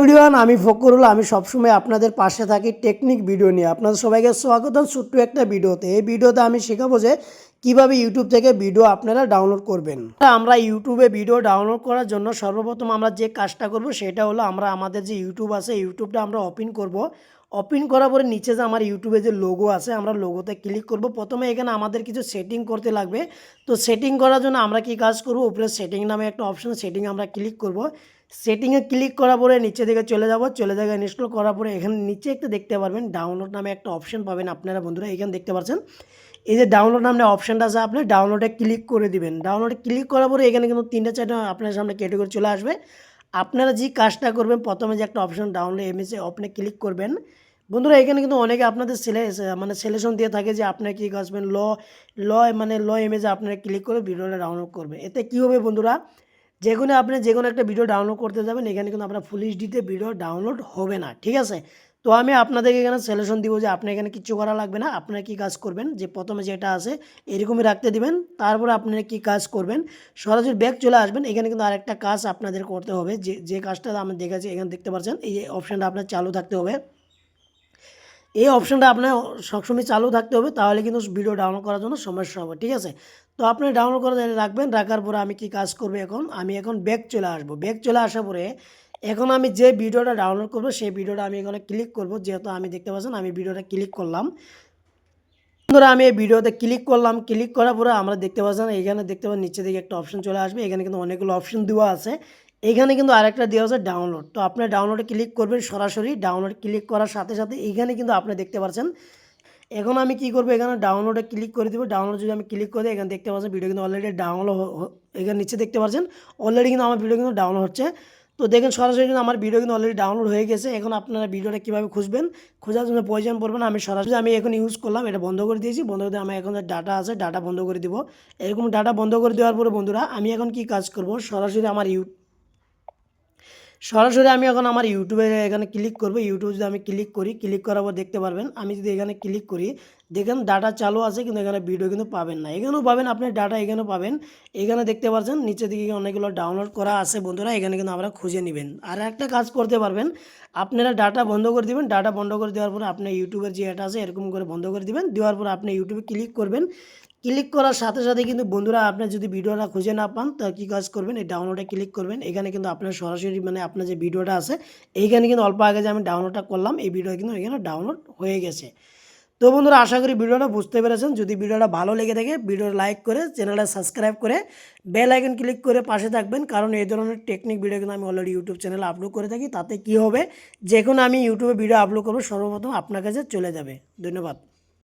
Everyone, আমি ফকরুল। আমি সবসময় আপনাদের পাশে থাকি টেকনিক ভিডিও নিয়ে। আপনাদের সবাইকে স্বাগতম ছোট্ট একটা ভিডিওতে। এই ভিডিওতে আমি শেখাবো যে কীভাবে ইউটিউব থেকে ভিডিও আপনারা ডাউনলোড করবেন। আমরা ইউটিউবে ভিডিও ডাউনলোড করার জন্য সর্বপ্রথম আমরা যে কাজটা করব সেটা হলো আমরা আমাদের যে ইউটিউব আছে ইউটিউবটা আমরা ওপেন করব। ওপেন করার পরে নিচে যে আমার ইউটিউবে যে লোগো আছে আমরা লোগোতে ক্লিক করব। প্রথমে এখানে আমাদের কিছু সেটিং করতে লাগবে। তো সেটিং করার জন্য আমরা কি কাজ করব, উপরে সেটিং নামে একটা অপশন, সেটিং আমরা ক্লিক করব। সেটিংয়ে ক্লিক করার পরে নিচে দিকে চলে যাব। চলে যাবে ইনস্টল করার পরে এখানে নিচে একটা দেখতে পারবেন ডাউনলোড নামে একটা অপশন পাবেন আপনারা বন্ধুরা। এখানে দেখতে পাচ্ছেন এই যে ডাউনলোড নামে অপশনটা আছে, আপনি ডাউনলোডে ক্লিক করে দিবেন। ডাউনলোডে ক্লিক করার পরে এখানে কিন্তু 3-4টা আপনার সামনে ক্যাটাগরি চলে আসবে। আপনারা যে কাজটা করবেন প্রথমে যে একটা অপশন ডাউনলোড ইমেজে আপনি ক্লিক করবেন বন্ধুরা। এখানে কিন্তু অনেকে আপনাদের সিলেকশন দিয়ে থাকে যে আপনি কী কাজবেন ল ইমেজে আপনারা ক্লিক করে ভিডিওটা ডাউনলোড করবেন। এতে কী হবে বন্ধুরা, আপনি যে কোনো একটা ভিডিও ডাউনলোড করতে যাবেন এখানে কিন্তু আপনার ফুল এইচডিতে ভিডিও ডাউনলোড হবে না, ঠিক আছে। তো আমি আপনাদেরকে এখানে সলিউশন দিব যে আপনি এখানে কিচ্ছু করা লাগবে না। আপনারা কী কাজ করবেন, যে প্রথমে যেটা আছে এরকমই রাখতে দিবেন। তারপরে আপনারা কী কাজ করবেন, সরাসরি ব্যাক চলে আসবেন। এখানে কিন্তু আরেকটা কাজ আপনাদের করতে হবে, যে কাজটা আমি দেখাচ্ছি। এখানে দেখতে পাচ্ছেন এই অপশানটা আপনার চালু থাকতে হবে। এই অপশানটা আপনার সবসময় চালু থাকতে হবে, তাহলে কিন্তু ভিডিও ডাউনলোড করার জন্য সমস্যা হবে, ঠিক আছে। তো আপনি ডাউনলোড করে রাখবেন। রাখার পরে আমি কি কাজ করব, আমি এখন ব্যাক চলে আসব। ব্যাক চলে আসার পরে এখন আমি যে ভিডিওটা ডাউনলোড করব সেই ভিডিওটা আমি এখানে ক্লিক করব। যেহেতু আমি দেখতে পাচ্ছেন আমি ভিডিওটা ক্লিক করলাম। বন্ধুরা আমি এই ভিডিওতে ক্লিক করলাম। ক্লিক করার পরে আমরা দেখতে পাচ্ছেন এখানে দেখতে পাচ্ছেন নিচে দিকে একটা অপশন চলে আসবে। এখানে কিন্তু অনেকগুলো অপশন দেওয়া আছে। এখানে কিন্তু আরেকটা দেওয়া আছে ডাউনলোড। তো আপনি ডাউনলোডে ক্লিক করবেন। সরাসরি ডাউনলোড ক্লিক করার সাথে সাথে এখানে কিন্তু আপনি দেখতে পাচ্ছেন। এখন আমি কি করব, এখানে ডাউনলোডে ক্লিক করে দেবো। ডাউনলোড যদি আমি ক্লিক করে দিই এখানে দেখতে পাচ্ছেন ভিডিও কিন্তু অলরেডি ডাউনলোড, এখানে নিচে দেখতে পাচ্ছেন অলরেডি কিন্তু আমার ভিডিও কিন্তু ডাউনলোড হচ্ছে। তো দেখেন সরাসরি কিন্তু আমার ভিডিও কিন্তু অলরেডি ডাউনলোড হয়ে গেছে। এখন আপনারা ভিডিওটা কীভাবে খুঁজবেন, খোঁজার জন্য প্রয়োজন পড়বে না। আমি এখন ইউজ করলাম, এটা বন্ধ করে দিয়েছি। বন্ধ করে দিয়ে আমি এখন যে ডাটা আছে ডাটা বন্ধ করে দিব। এরকম ডাটা বন্ধ করে দেওয়ার পরে বন্ধুরা আমি এখন কি কাজ করব, সরাসরি আমি এখন আমার ইউটিউবে এখানে ক্লিক করব। ইউটিউব যদি আমি ক্লিক করি, ক্লিক করার পর দেখতে পারবেন আমি যদি এখানে ক্লিক করি দেখেন ডাটা চালু আছে, কিন্তু এখানে ভিডিও কিন্তু পাবেন না। এখানেও পাবেন আপনি ডাটা, এখানেও পাবেন। এখানে দেখতে পাচ্ছেন নিচের দিকে অনেকগুলো ডাউনলোড করা আছে বন্ধুরা। এখানে কিন্তু আমরা খুঁজে নেবেন। আর একটা কাজ করতে পারবেন, আপনারা ডাটা বন্ধ করে দিবেন। ডাটা বন্ধ করে দেওয়ার পরে আপনার ইউটিউবের যে এটা আছে এরকম করে বন্ধ করে দিবেন। দেওয়ার পর আপনি ইউটিউবে ক্লিক করবেন। ক্লিক করার সাথে সাথে কিন্তু বন্ধুরা আপনি যদি ভিডিওটা খুঁজে না পান তো কী কাজ করবেন, এই ডাউনলোডে ক্লিক করবেন। এখানে কিন্তু আপনার সরাসরি আপনার যে ভিডিওটা আছে এইখানে কিন্তু অল্প আগে যে আমি ডাউনলোডটা করলাম এই ভিডিও কিন্তু এখানে ডাউনলোড হয়ে গেছে। তো বন্ধুরা আশা করি ভিডিওটা বুঝতে পেরেছেন। যদি ভিডিওটা ভালো লেগে থাকে ভিডিও লাইক করে চ্যানেলটা সাবস্ক্রাইব করে বেল আইকন ক্লিক করে পাশে থাকবেন, কারণ এই ধরনের টেকনিক ভিডিও কিন্তু আমি অলরেডি ইউটিউব চ্যানেলে আপলোড করে থাকি। তাতে কি হবে, যে কোনো আমি ইউটিউবে ভিডিও আপলোড করবো সর্বপ্রথম আপনার কাছে চলে যাবে। ধন্যবাদ।